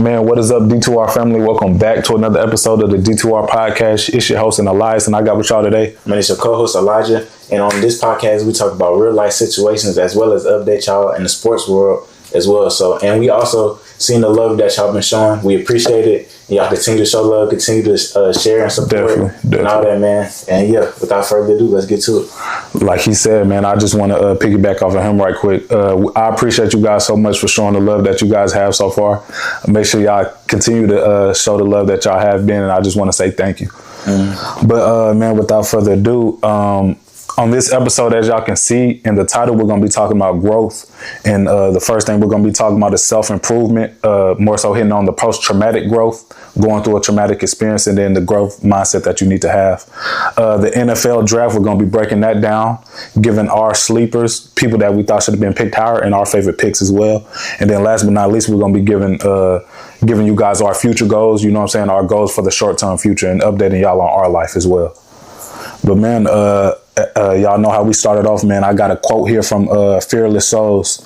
Man, what is up, D2R family? Welcome back to another episode of the D2R podcast. It's your host, Elias, and I got with y'all today. My name is your co-host, Elijah, and on this podcast, we talk about real life situations as well as update y'all in the sports world as well. So, and we also seen the love that y'all been showing. We appreciate it. Y'all continue to show love, continue to share and support and all that, man. And yeah, without further ado, let's get to it. Like he said, man, I just want to piggyback off of him right quick. I appreciate you guys so much for showing the love that you guys have so far. Make sure y'all continue to show the love that y'all have been, and I just want to say thank you. But man, without further ado, on this episode, as y'all can see in the title, we're going to be talking about growth. And the first thing we're going to be talking about is self-improvement, more so hitting on the post-traumatic growth, going through a traumatic experience, and then the growth mindset that you need to have. The NFL draft, we're going to be breaking that down, giving our sleepers, people that we thought should have been picked higher, and our favorite picks as well. And then last but not least, we're going to be giving you guys our future goals, you know what I'm saying, our goals for the short-term future, and updating y'all on our life as well. But man, y'all know how we started off, man. I got a quote here from Fearless Souls,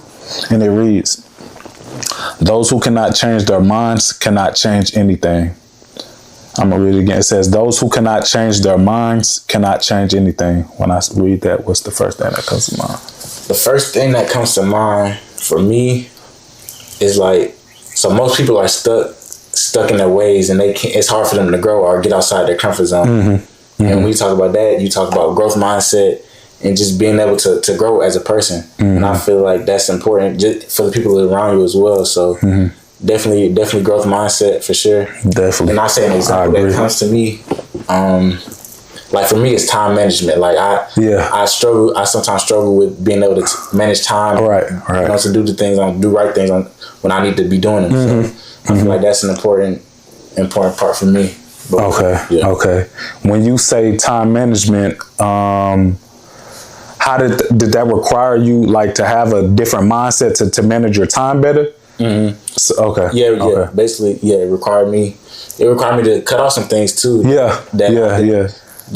and it reads, "Those who cannot change their minds cannot change anything." I'm going to read it again. It says, "Those who cannot change their minds cannot change anything." When I read that, what's the first thing that comes to mind? The first thing that comes to mind for me is like, so most people are stuck in their ways, and it's hard for them to grow or get outside their comfort zone. Mm-hmm. And when you talk about that, you talk about growth mindset and just being able to grow as a person. And I feel like that's important just for the people around you as well. So definitely growth mindset for sure. Definitely. And I say an example that comes to me, like for me, it's time management. Like I sometimes struggle with being able to manage time. Right. You know, to do the things, do right things when I need to be doing them. So I feel like that's an important part for me. But, Okay. When you say time management, how did that require you like to have a different mindset to manage your time better? So, Yeah. Basically, it required me to cut off some things too. That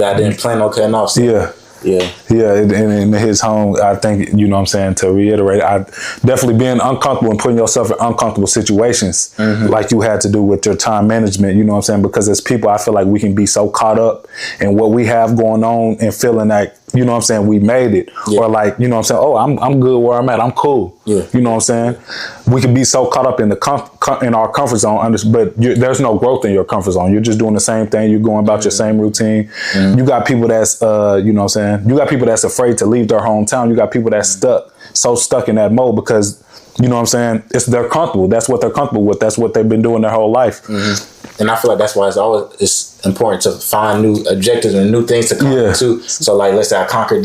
I didn't plan on cutting off. So. In his home, I think, you know what I'm saying, to reiterate, I definitely being uncomfortable and putting yourself in uncomfortable situations like you had to do with your time management, you know what I'm saying, because as people, I feel like we can be so caught up in what we have going on and feeling like, you know what I'm saying, we made it, or like, you know what I'm saying, oh, I'm good where I'm at, I'm cool, you know what I'm saying. We can be so caught up in in our comfort zone, but there's no growth in your comfort zone. You're just doing the same thing. You're going about your same routine. You got people that's, you know what I'm saying, you got people that's afraid to leave their hometown. You got people that's so stuck in that mode because, you know what I'm saying, they're comfortable. That's what they're comfortable with. That's what they've been doing their whole life. And I feel like that's why it's important to find new objectives and new things to conquer too. So like, let's say I conquered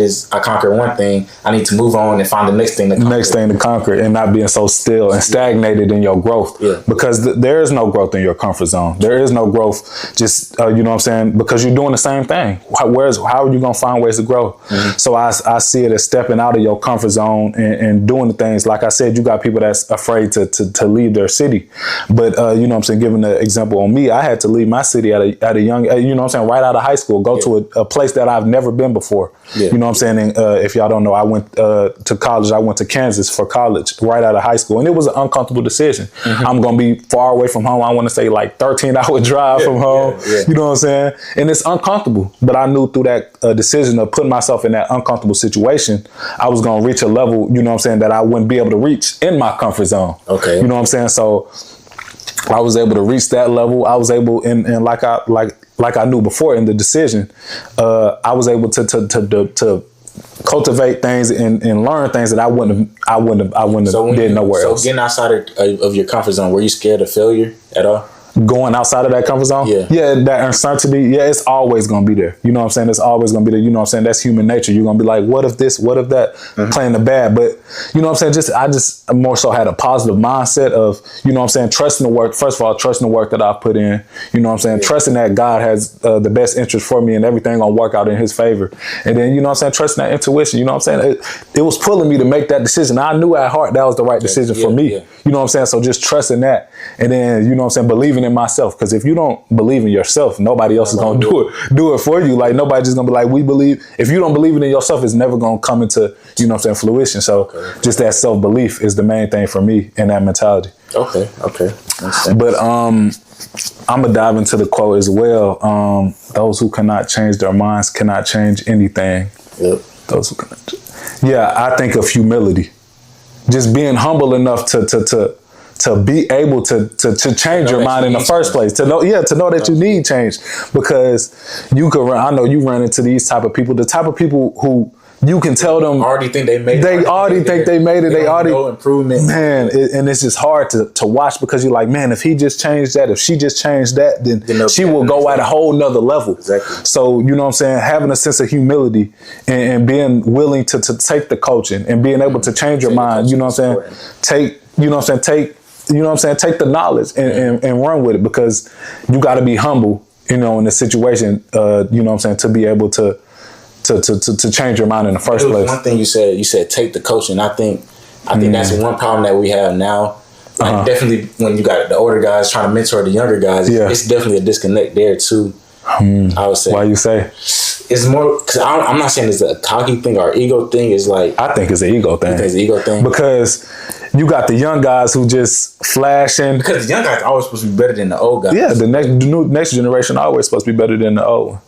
one thing, I need to move on and find the next thing to conquer. And not being so still and stagnated in your growth. Because there is no growth in your comfort zone. There is no growth just, you know what I'm saying, because you're doing the same thing. How are you going to find ways to grow? So I see it as stepping out of your comfort zone and doing the things. Like I said, you got people that's afraid to leave their city. But, you know what I'm saying, giving the example on me, I had to leave my city at a young, you know what I'm saying, right out of high school, go to a place that I've never been before. You know what I'm saying? And if y'all don't know, I went to college. I went to Kansas for college right out of high school. And it was an uncomfortable decision. I'm going to be far away from home. I want to say like 13-hour drive from home. You know what I'm saying? And it's uncomfortable. But I knew through that decision of putting myself in that uncomfortable situation, I was going to reach a level, you know what I'm saying, that I wouldn't be able to reach in my comfort zone. You know what I'm saying? So I was able to reach that level. I was able, and like I knew before in the decision, I was able to cultivate things and learn things that I wouldn't have did nowhere else. So getting outside of your comfort zone, were you scared of failure at all? Going outside of that comfort zone? That uncertainty, it's always going to be there. You know what I'm saying? It's always going to be there. You know what I'm saying? That's human nature. You're going to be like, what if this, what if that? Playing the bad. But, you know what I'm saying? I just more so had a positive mindset of, you know what I'm saying, trusting the work. First of all, trusting the work that I've put in. You know what I'm saying? Trusting that God has the best interest for me and everything going to work out in his favor. And then, you know what I'm saying, trusting that intuition. You know what I'm saying? It was pulling me to make that decision. I knew at heart that was the right decision for me. You know what I'm saying? So just trusting that. And then, you know what I'm saying, believing in myself. Because if you don't believe in yourself, nobody else is going to do it for you. Like, nobody's just going to be like, we believe. If you don't believe it in yourself, it's never going to come into, you know what I'm saying, fruition. So just that self-belief is the main thing for me in that mentality. Okay. Makes sense. But I'm gonna dive into the quote as well. Those who cannot change their minds cannot change anything. Yep. Those who cannot. Yeah, I think of humility, just being humble enough to be able to change your mind in the first place. To know that you need change, because you could. I know you run into these type of people, the type of people who you can tell them already think they made it. They already think they made it. They already no improvement. Man, and it's just hard to watch, because you're like, man, if he just changed that, if she just changed that, then she will go at a whole nother level. Exactly. So, you know what I'm saying? Having a sense of humility and being willing to take the coaching and being able to change your mind, you know what I'm saying? Take the knowledge and run with it, because you got to be humble, in the situation, you know what I'm saying, to be able to change your mind in the first place. One thing you said take the coaching. I think that's one problem that we have now. Like definitely when you got the older guys trying to mentor the younger guys, it's definitely a disconnect there too. I would say. Why you say? It's more because I'm not saying it's a cocky thing or ego thing. It's like, I think it's an ego thing. You think it's an ego thing? Because you got the young guys who just flashing. Because the young guys are always supposed to be better than the old guys. Yeah, the next generation always supposed to be better than the old one.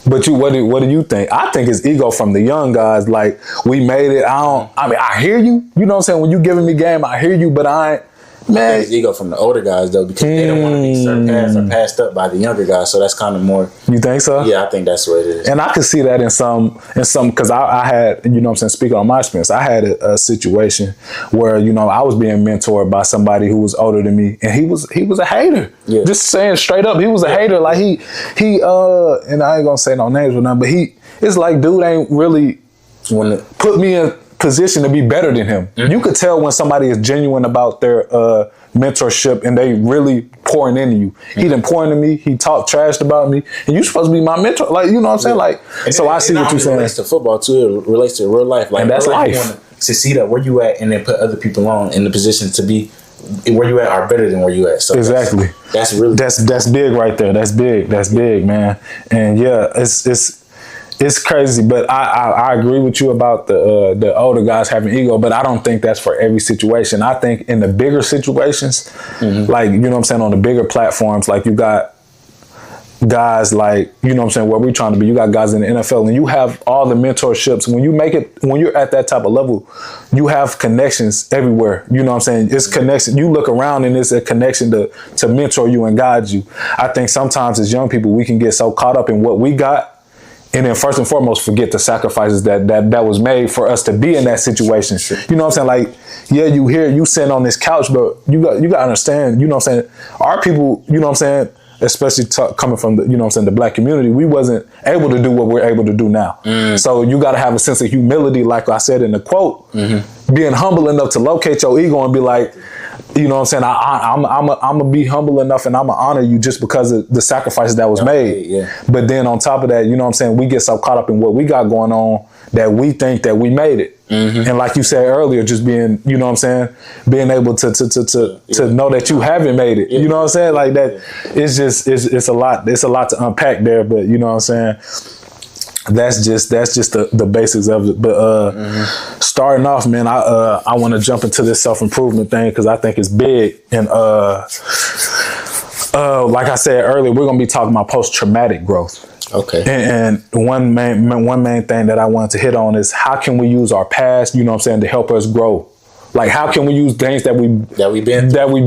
But what do you think? I think it's ego from the young guys. Like, we made it. I hear you. You know what I'm saying? When you giving me game, I hear you, but I ain't. Man, I think it's ego from the older guys though, because they don't want to be surpassed or passed up by the younger guys. So that's kind of more. You think so? Yeah, I think that's what it is. And I could see that in some, because I had, you know what I'm saying, speaking on my experience, I had a situation where, I was being mentored by somebody who was older than me, and he was a hater. Yeah. Just saying straight up, he was a hater. Like he and I ain't gonna say no names or nothing, but it's like, dude ain't really put me in position to be better than him. Mm-hmm. You could tell when somebody is genuine about their mentorship and they really pouring into you. Mm-hmm. He done pour into me. He talked trashed about me, and you supposed to be my mentor. Like, you know what I'm saying? Like, so I see what you're saying. It relates to football too. It relates to real life. Like, and that's life. You want to succeed at where you at, and then put other people on in the position to be where you at are better than where you at. So exactly. That's really that's big right there. That's big. That's big, man. And yeah, it's crazy, but I agree with you about the older guys having ego, but I don't think that's for every situation. I think in the bigger situations, like, you know what I'm saying, on the bigger platforms, like you got guys like, you know what I'm saying, where we're trying to be, you got guys in the NFL, and you have all the mentorships. When you're at that type of level, you have connections everywhere. You know what I'm saying? It's connection. You look around and it's a connection to mentor you and guide you. I think sometimes as young people, we can get so caught up in what we got, and then first and foremost, forget the sacrifices that was made for us to be in that situation. You know what I'm saying? Like, yeah, you sitting on this couch, but you got to understand, you know what I'm saying? Our people, you know what I'm saying, especially coming from the, you know what I'm saying, the black community, we wasn't able to do what we're able to do now. So you got to have a sense of humility, like I said in the quote, being humble enough to locate your ego and be like, you know what I'm saying, I'm gonna be humble enough and I'm gonna honor you just because of the sacrifices that was made. Yeah. But then on top of that, you know what I'm saying, we get so caught up in what we got going on that we think that we made it. And like you said earlier, just being, you know what I'm saying, being able to know that you haven't made it. You know what I'm saying? Like that, it's a lot. It's a lot to unpack there, but you know what I'm saying? That's just the basics of it. But starting off, man, I want to jump into this self-improvement thing because I think it's big. And like I said earlier, we're gonna be talking about post-traumatic growth. Okay. And one main thing that I wanted to hit on is how can we use our past, you know what I'm saying, to help us grow? Like, how can we use things that we've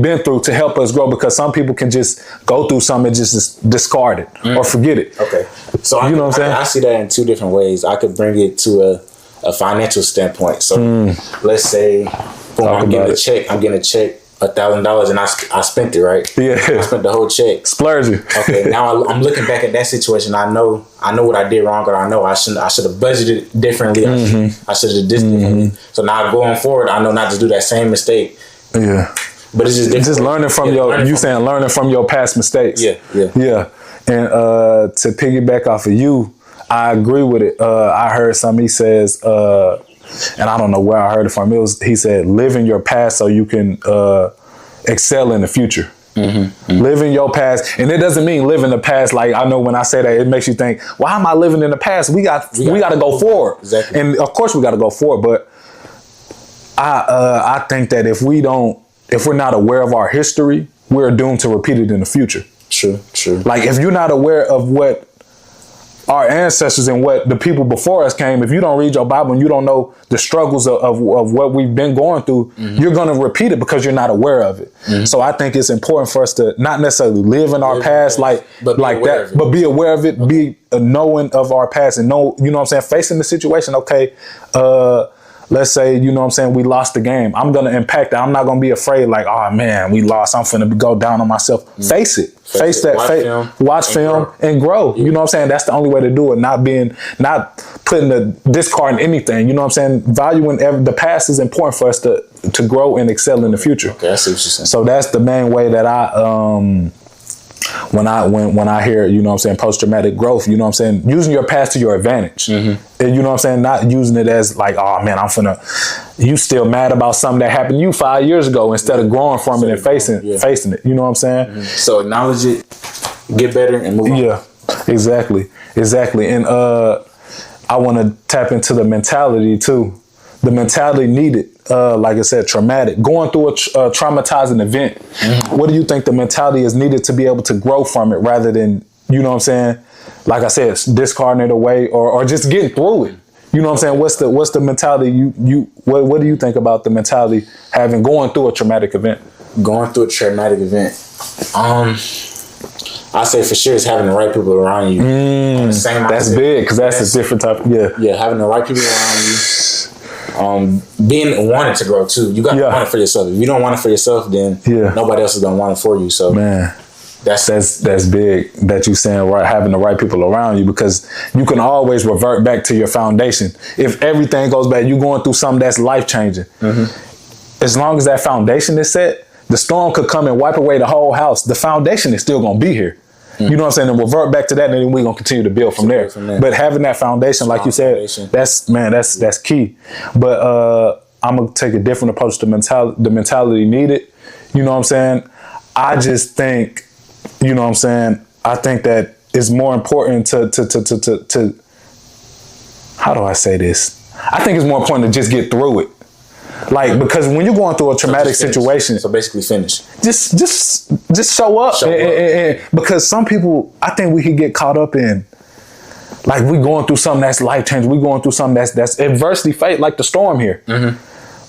been through to help us grow? Because some people can just go through something and just discard it or forget it. Okay. So you know what I'm saying? I see that in two different ways. I could bring it to a financial standpoint. So let's say I'm getting a check $1,000 and I spent it, right? Yeah. I spent the whole check. Splurging. Okay. Now I'm looking back at that situation. I know what I did wrong, or I know I should have budgeted differently. I should have did this differently. So now going forward, I know not to do that same mistake. Yeah. But it's just different. Just learning from learning from your past mistakes. Yeah. And to piggyback off of you, I agree with it. I heard something he says, and I don't know where I heard it from. He said, live in your past so you can excel in the future. Live in your past. And it doesn't mean live in the past. Like, I know when I say that, it makes you think, why am I living in the past? We got to go forward. Exactly. And of course we got to go forward. But I think that if we don't aware of our history, we're doomed to repeat it in the future. True. Like if you're not aware of what our ancestors and what the people before us came, if you don't read your Bible and you don't know the struggles of what we've been going through, you're going to repeat it because you're not aware of it. So I think it's important for us to not necessarily live in our past but be aware of it, be knowing of our past and know, you know what I'm saying, facing the situation. Okay, let's say, you know what I'm saying, we lost the game. I'm going to impact it. I'm not going to be afraid like, oh man, we lost. I'm finna go down on myself. Face it. Face that. Watch film and grow. You know what I'm saying? That's the only way to do it. Not putting the discard in anything. You know what I'm saying? Valuing the past is important for us to grow and excel in the future. Okay, I see what you're saying. So that's the main way that I when I hear, you know what I'm saying, post-traumatic growth, you know what I'm saying, using your past to your advantage. And you know what I'm saying, not using it as like, oh man, you still mad about something that happened to you 5 years ago instead of growing from it and facing it. You know what I'm saying? So acknowledge it, get better, and move on. Yeah, exactly. And I want to tap into the mentality too. The mentality needed, like I said, traumatic, going through a traumatizing event. What do you think the mentality is needed to be able to grow from it rather than, you know what I'm saying, like I said, discarding it away or just getting through it? You know what I'm saying? What's the mentality what do you think about the mentality going through a traumatic event? Going through a traumatic event. I say for sure it's having the right people around you. That's big because that's a different type. Yeah, having the right people around you. Being wanted to grow too. You got to want it for yourself. If you don't want it for yourself, then nobody else is gonna want it for you. So man, that's big that you saying, right, having the right people around you, because you can always revert back to your foundation. If everything goes bad, you're going through something that's life changing. As long as that foundation is set, the storm could come and wipe away the whole house. The foundation is still gonna be here. You know what I'm saying? And revert back to that, and then we're gonna continue to build from there. But having that foundation, like you said, that's key. But I'm gonna take a different approach to the mentality needed. You know what I'm saying? I just think, you know what I'm saying, I think that it's more important to how do I say this? I think it's more important to just get through it. Like, because when you're going through a traumatic situation, so basically finish. Just show up. And because some people, I think we could get caught up in, like, we going through something that's life changing. We going through something that's adversity, fate, like the storm here.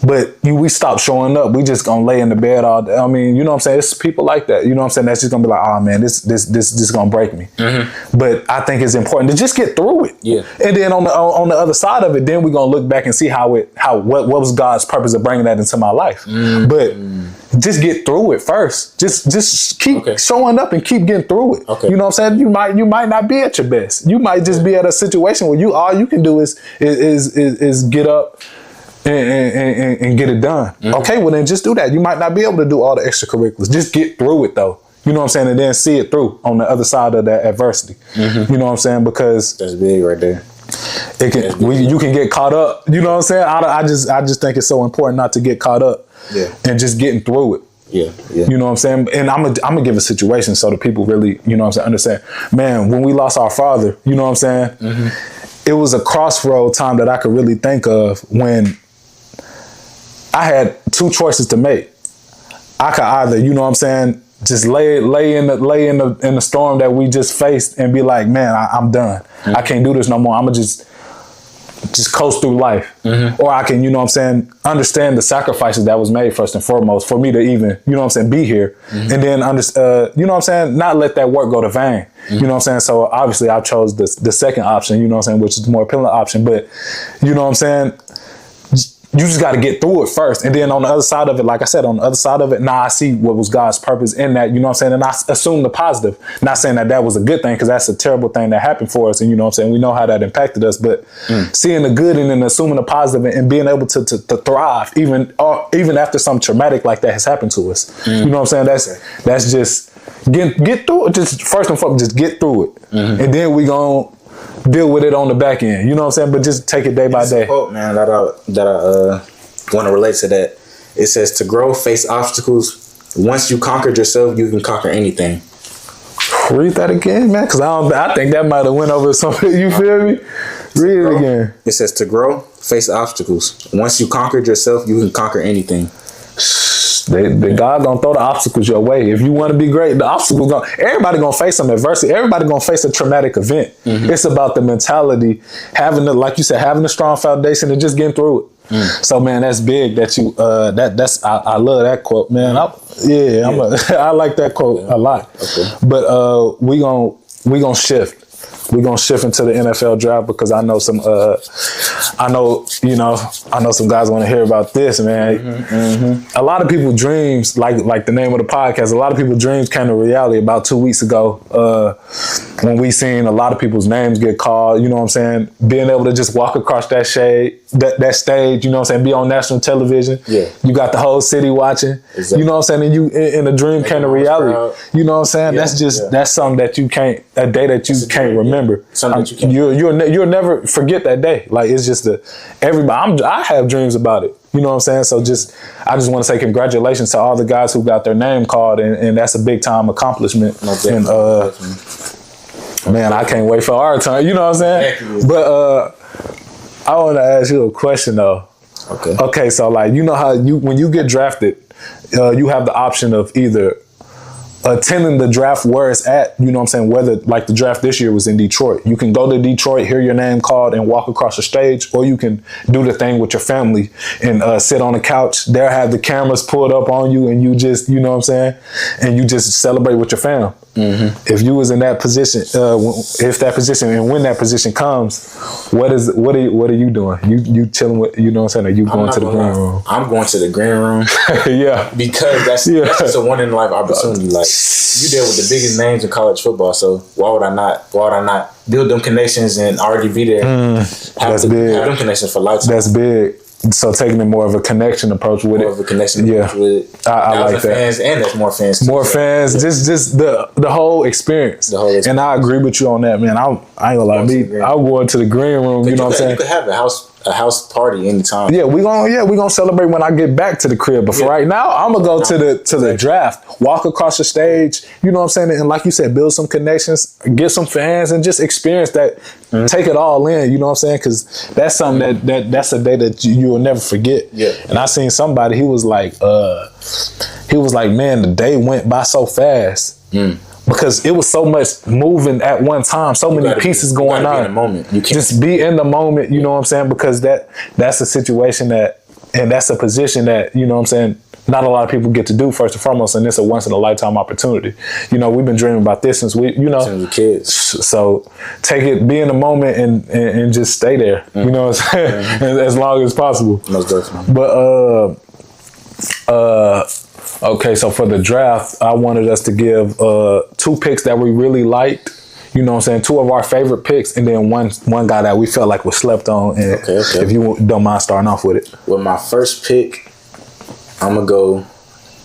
But we stop showing up. We just gonna lay in the bed all day. I mean, you know what I'm saying? It's people like that. You know what I'm saying? That's just gonna be like, oh man, this is gonna break me. But I think it's important to just get through it. Yeah. And then on the other side of it, then we're gonna look back and see what was God's purpose of bringing that into my life. But just get through it first. Just keep showing up and keep getting through it. You know what I'm saying? You might not be at your best. You might just be at a situation where all you can do is get up and get it done. Okay, well then just do that. You might not be able to do all the extracurriculars. Just get through it though. You know what I'm saying? And then see it through on the other side of that adversity. You know what I'm saying? Because that's big right there. You can get caught up. You know what I'm saying? I just think it's so important not to get caught up. And just getting through it. You know what I'm saying? And I'm gonna give a situation so the people really, you know what I'm saying, understand. Man, when we lost our father, you know what I'm saying? It was a crossroad time that I could really think of when I had two choices to make. I could either, you know what I'm saying, just lay in the storm that we just faced and be like, man, I'm done. I can't do this no more. I'm gonna just coast through life. Or I can, you know what I'm saying, understand the sacrifices that was made first and foremost for me to even, you know what I'm saying, be here. And then, you know what I'm saying, not let that work go to vain. You know what I'm saying? So obviously I chose the second option, you know what I'm saying, which is the more appealing option. But you know what I'm saying, you just got to get through it first. And then on the other side of it, like I said, I see what was God's purpose in that, you know what I'm saying? And I assume the positive. Not saying that was a good thing, because that's a terrible thing that happened for us. And you know what I'm saying? We know how that impacted us. But seeing the good and then assuming the positive and being able to thrive, even after something traumatic like that has happened to us. You know what I'm saying? That's just get through it. Just first and foremost, just get through it. And then we gonna deal with it on the back end, you know what I'm saying? But just take it day by day. Quote, man, that I want to relate to that. It says, to grow, face obstacles. Once you conquered yourself, you can conquer anything. Read that again, man, because I think that might have went over something. You feel me? Read it again. It says, to grow, face obstacles. Once you conquered yourself, you can conquer anything. God gonna throw the obstacles your way. If you want to be great, the obstacles everybody gonna face some adversity. Everybody gonna face a traumatic event. It's about the mentality, having the, like you said, having a strong foundation and just getting through it. So man, that's big that you that's I love that quote, man. I like that quote a lot. Okay. But we gonna shift. We're gonna shift into the NFL draft because I know some I know some guys want to hear about this, man. A lot of people's dreams, like the name of the podcast, a lot of people's dreams came to reality about 2 weeks ago when we seen a lot of people's names get called, you know what I'm saying? Being able to just walk across that that stage, you know what I'm saying, be on national television. Yeah. You got the whole city watching. Exactly. You know what I'm saying? And you in a dream came to reality. You know what I'm saying? Yeah. That's something that you can't, a day that you can't remember. You'll never forget that day. Like, it's just everybody. I have dreams about it. You know what I'm saying? So I just want to say congratulations to all the guys who got their name called, and that's a big time accomplishment. And man, I can't wait for our turn. You know what I'm saying? Exactly. But I want to ask you a question though. Okay. Okay. So like, you know how when you get drafted, you have the option of either attending the draft where it's at, you know what I'm saying, whether like the draft this year was in Detroit. You can go to Detroit, hear your name called and walk across the stage, or you can do the thing with your family and sit on the couch. They'll have the cameras pulled up on you and you just, you know what I'm saying, and you just celebrate with your fam. If you was in that position, if that position and when that position comes, what are you doing? You chilling with, you know what I'm saying? Are you going to the green room? I'm going to the green room. Yeah, because that's just a one in a life opportunity. Like, you deal with the biggest names in college football, so why would I not build them connections and already be there? Have them connections for lifetime. That's big. So taking it more of a connection approach with it. More of a connection approach with it. I like that. Fans, and there's more fans. More fans. Yeah. Just the whole experience. The whole experience. And I agree with you on that, man. I ain't gonna lie. I'll go into the green room. You know what I'm saying? You could have a house party anytime. Yeah, we gonna celebrate when I get back to the crib. But for right now, I'm gonna go to the draft, walk across the stage. You know what I'm saying? And like you said, build some connections, get some fans, and just experience that. Take it all in. You know what I'm saying? Because that's something that's a day that you will never forget. Yeah. And I seen somebody. He was like, man, the day went by so fast. Because it was so much moving at one time, so many pieces going on. Be in the moment. You can't just be in the moment, you know what I'm saying? Because that's a situation and that's a position that, you know what I'm saying, not a lot of people get to do, first and foremost, and it's a once in a lifetime opportunity. You know, we've been dreaming about this since we kids. So be in the moment and just stay there. You know what I'm saying? As long as possible. Most definitely. But okay, so for the draft, I wanted us to give 2 picks that we really liked. You know what I'm saying? 2 of our favorite picks, and then one guy that we felt like was slept on. And okay. If you don't mind starting off with it. With my first pick, I'm gonna go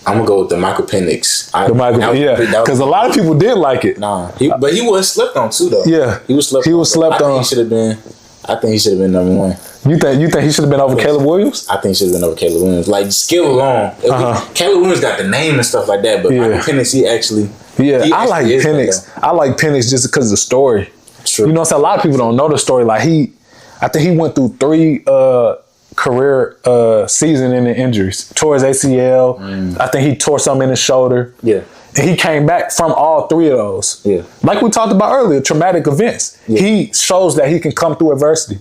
with the Michael Penix. Because a lot of people did like it. Nah, but he was slept on too, though. Yeah, he was slept on. I think he should have been number 1. You think he should have been over Caleb Williams? I think he should have been over Caleb Williams. Like, skill alone. Caleb Williams got the name and stuff like that, but Michael Penix, he actually. Yeah, I like Penix. I like Penix just because of the story. True. You know what I'm saying? A lot of people don't know the story. Like, I think he went through 3 career season-ending injuries. Tore his ACL. I think he tore something in his shoulder. Yeah. And he came back from all 3 of those. Yeah. Like we talked about earlier, traumatic events. Yeah. He shows that he can come through adversity.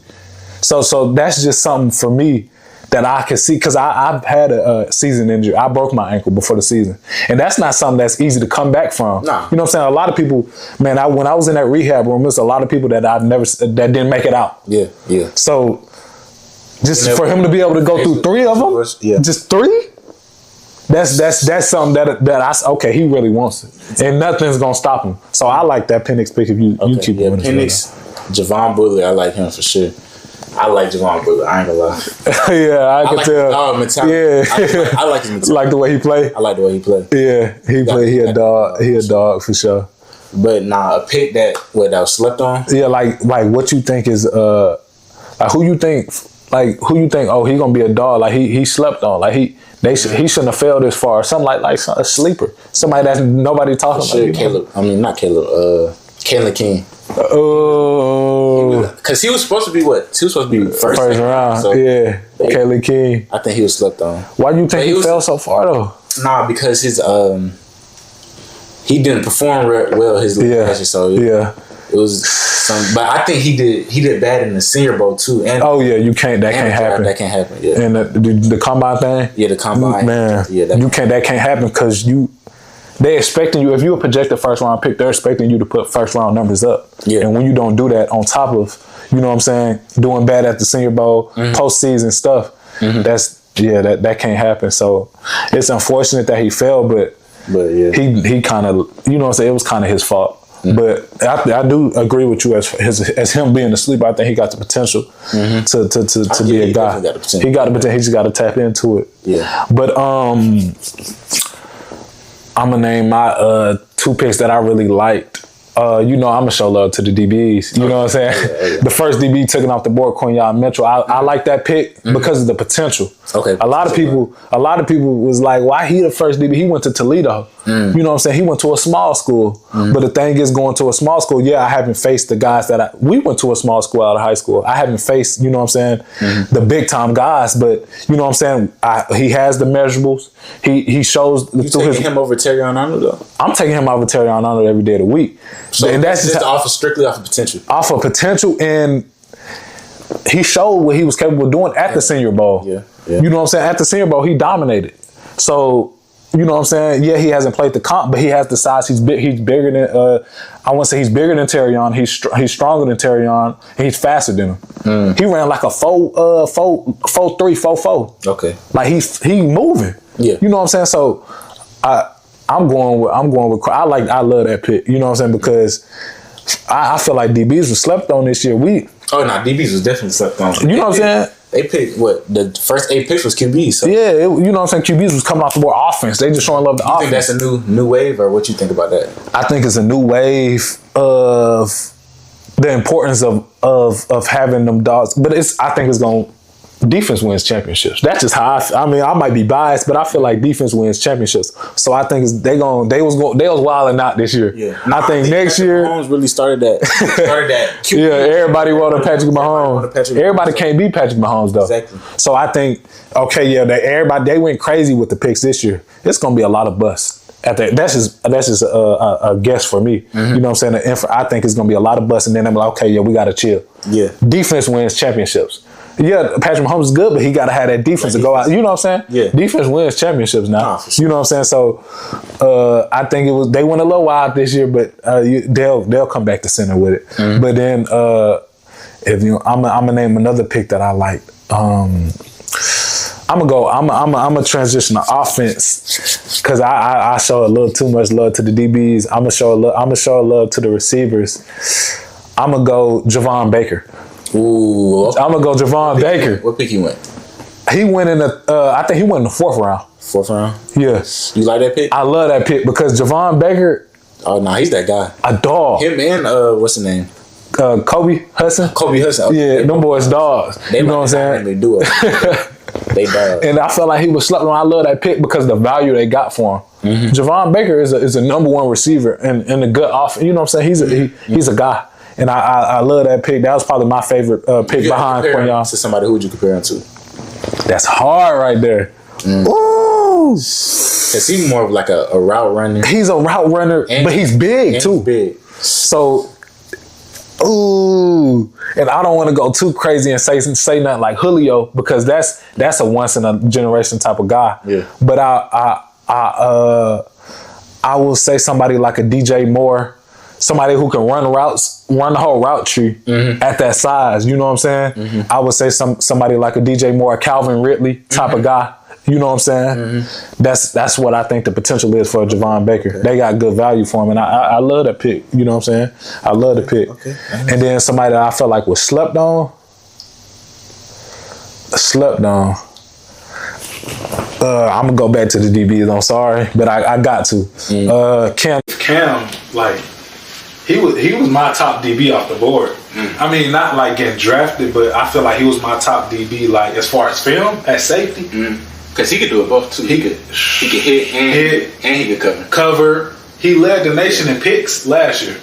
So that's just something for me that I can see, because I've had a season injury. I broke my ankle before the season. And that's not something that's easy to come back from. Nah. You know what I'm saying? A lot of people, man, when I was in that rehab room, there's a lot of people that that didn't make it out. Yeah, yeah. So just for him to be able to go through 3 of them, just 3? That's something that he really wants it. And nothing's going to stop him. So I like that Penix pick if you keep going. Penix, Javon Bullard, I like him for sure. I like Javon Bullard, I ain't gonna lie. Yeah, I can tell. Yeah. I like his mentality. Like the way he play? I like the way he play. Yeah, he a dog. He a dog for sure. But a pick that was slept on? Yeah, like what you think is, who you think, oh, he gonna be a dog, like he slept on, like he shouldn't have fell this far. Something like a sleeper. Somebody that nobody talking about. Kalen King. Oh, because he was supposed to be what? He was supposed to be first round. So, yeah, Kalen King. I think he was slept on. Why do you think he fell so far though? Nah, because his he didn't perform well his last year, so it was some. But I think he did bad in the Senior Bowl too. And you can't. That can't happen. That can't happen. Yeah. And the combine thing. Yeah, the combine. Man, you can't. That can't happen because they expecting you. If you're a projected first round pick, they're expecting you to put first round numbers up. Yeah. And when you don't do that, on top of what I'm saying, doing bad at the Senior Bowl, postseason stuff, that can't happen. So it's unfortunate that he fell, but yeah, he kind of, what I'm saying, it was kind of his fault. But I do agree with you as him being a sleeper. I think he got the potential to be a guy. He got the potential. He just got to tap into it. Yeah. But I'm gonna name my 2 picks that I really liked. I'm gonna show love to the DBs. You know what I'm saying? Yeah. The first DB taken off the board, Quinyon Mitchell. I like that pick because of the potential. Okay. A lot of people was like, why he the first DB? He went to Toledo. You know what I'm saying? He went to a small school. But the thing is, going to a small school, I haven't faced the guys we went to a small school out of high school. I haven't faced, you know what I'm saying, the big time guys. But you know what I'm saying? He has the measurables. He shows him over Terrion Arnold though? I'm taking him over Terrion Arnold every day of the week. So and that's just strictly off of potential. Off of potential, and he showed what he was capable of doing at the Senior Bowl. Yeah. You know what I'm saying? At the Senior Bowl, he dominated. So, you know what I'm saying? Yeah, he hasn't played the comp, but he has the size. He's bigger than, I want to say he's bigger than Terrion. He's stronger than Terrion, and he's faster than him. He ran like a 4.3, 4.4. Okay. Like he moving. Yeah. You know what I'm saying? So I'm going with I love that pick. You know what I'm saying? Because I feel like DBs were slept on this year. DBs was definitely slept on. You know what I'm saying? They picked the first 8 picks was QBs. So. Yeah, you know what I'm saying? QBs was coming off the board offense. They just showing love to offense. You think that's a new wave, or what you think about that? I think it's a new wave of the importance of having them dogs. But I think it's going to defense wins championships. That's just how I mean, I might be biased, but I feel like defense wins championships. So I think they was wilding out this year. Yeah. I think next year Mahomes really started that. Yeah, everybody wanted Patrick Mahomes. Everybody can't be Patrick Mahomes though. Exactly. So I think they went crazy with the picks this year. It's gonna be a lot of busts. That's just a guess for me. You know what I'm saying? I think it's gonna be a lot of busts, and then I'm like, we gotta chill. Yeah. Defense wins championships. Yeah, Patrick Mahomes is good, but he got to have that defense to go out. You know what I'm saying? Yeah. Defense wins championships now. Sure. You know what I'm saying? So I think they went a little wild this year, but they'll come back to center with it. But then I'm gonna name another pick that I like. I'm gonna transition to offense because I show a little too much love to the DBs. I'm gonna show love to the receivers. I'm gonna go Javon Baker. Ooh, I'm gonna go Javon Baker. What pick he went? He went in I think he went in the 4th round. 4th round? Yes. You like that pick? I love that pick because Javon Baker. Oh no, he's that guy. A dog. Him and what's his name? Kobe Hudson. Kobe Hudson. Yeah, them boys dogs. They you know what I'm saying? They do it. They dogs. And I felt like he was slept on. I love that pick because of the value they got for him. Javon Baker is a number 1 receiver and a good offense. You know what I'm saying? He's a guy. And I love that pick. That was probably my favorite pick behind Quinyon. To somebody, who would you compare him to? That's hard right there. Ooh. Cause he's more of like a route runner. He's a route runner, but he's big too. He's big. So, and I don't want to go too crazy and say nothing like Julio because that's a once in a generation type of guy. Yeah. But I will say somebody like a DJ Moore. Somebody who can run routes, run the whole route tree at that size. You know what I'm saying? I would say somebody like a DJ Moore, Calvin Ridley type of guy. You know what I'm saying? That's what I think the potential is for Javon Baker. Okay. They got good value for him, and I love that pick. You know what I'm saying? I love the pick. Okay. And then somebody that I felt like was slept on. I'm gonna go back to the DBs. I'm sorry, but I got to. Cam, like. He was my top DB off the board. I mean, not like getting drafted, but I feel like he was my top DB, like as far as film at safety. Because he could do it both too. He could hit and he could cover. He led the nation in picks last year.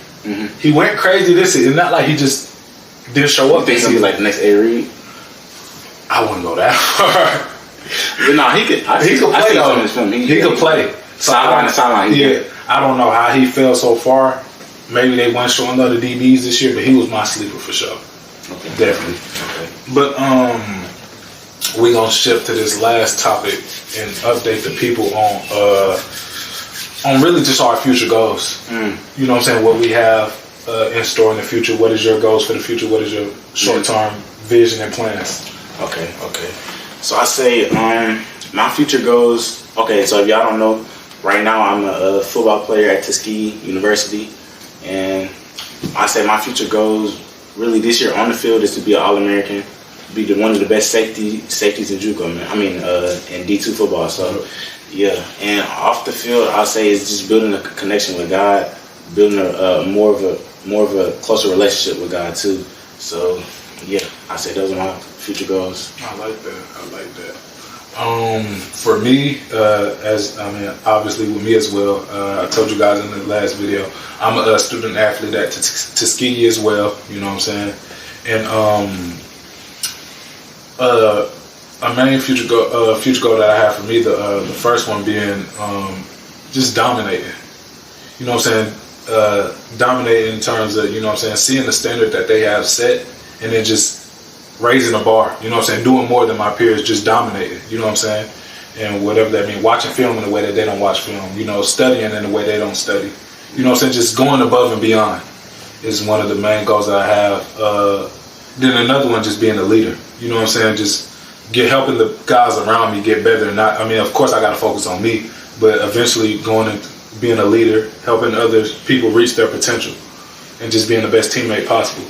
He went crazy this year. It's not like he just didn't show up. You think he'll be like the next A. Reed? I wouldn't go that far. But no, he could play though. He could play. Sideline to sideline. Yeah. I don't know how he fell so far. Maybe they weren't showing other DBs this year, but he was my sleeper for sure. Okay. Definitely. Okay. But we gonna shift to this last topic and update the people on really just our future goals. You know what I'm saying? What we have in store in the future. What is your goals for the future? What is your short-term vision and plans? Okay. So I say my future goals. Okay, so if y'all don't know, right now I'm a football player at Tuskegee University, and I say my future goals really this year on the field is to be an All-American, be one of the best safeties in JUCO, man. I mean, in D2 football. So, yeah. And off the field, I'll say it's just building a connection with God, building a more of a closer relationship with God too. So, yeah, I say those are my future goals. I like that. For me, obviously with me as well. I told you guys in the last video, I'm a student athlete at Tuskegee as well. You know what I'm saying? And a main future goal that I have for me, the first one being just dominating. You know what I'm saying? Dominating in terms of, you know what I'm saying, seeing the standard that they have set and then just raising the bar, you know what I'm saying, doing more than my peers, just dominating, you know what I'm saying, and whatever that means, watching film in the way that they don't watch film, you know, studying in the way they don't study, you know what I'm saying, just going above and beyond is one of the main goals that I have. Then another one, just being a leader, you know what I'm saying, just helping the guys around me get better. Of course I got to focus on me, but eventually going and being a leader, helping other people reach their potential, and just being the best teammate possible.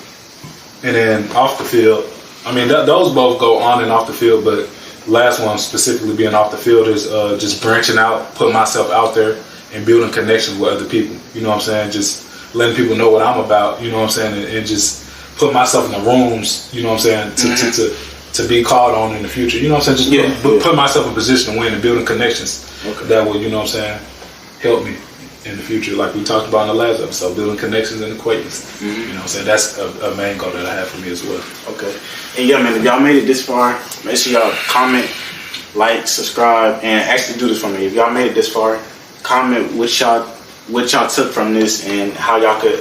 And then off the field, those both go on and off the field, but last one specifically being off the field is just branching out, putting myself out there and building connections with other people. You know what I'm saying? Just letting people know what I'm about, you know what I'm saying? And just put myself in the rooms, you know what I'm saying, to be called on in the future. You know what I'm saying? Just put myself in position to win and building connections that will, you know what I'm saying, help me in the future, like we talked about in the last episode, building connections and acquaintances. You know what I'm saying? That's a main goal that I have for me as well. Okay. And yeah, man, if y'all made it this far, make sure y'all comment, like, subscribe, and actually do this for me. If y'all made it this far, comment what y'all took from this and how y'all could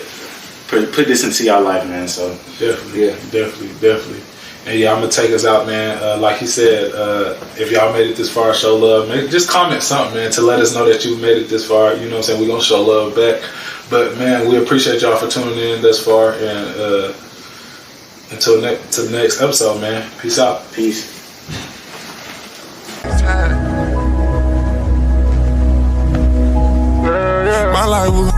put this into y'all life, man. So definitely. And yeah, I'm gonna take us out, man. Like he said, if y'all made it this far, show love. Just comment something, man, to let us know that you made it this far. You know what I'm saying? We're gonna show love back. But man, we appreciate y'all for tuning in this far. And until the next episode, man. Peace out. Peace. My life was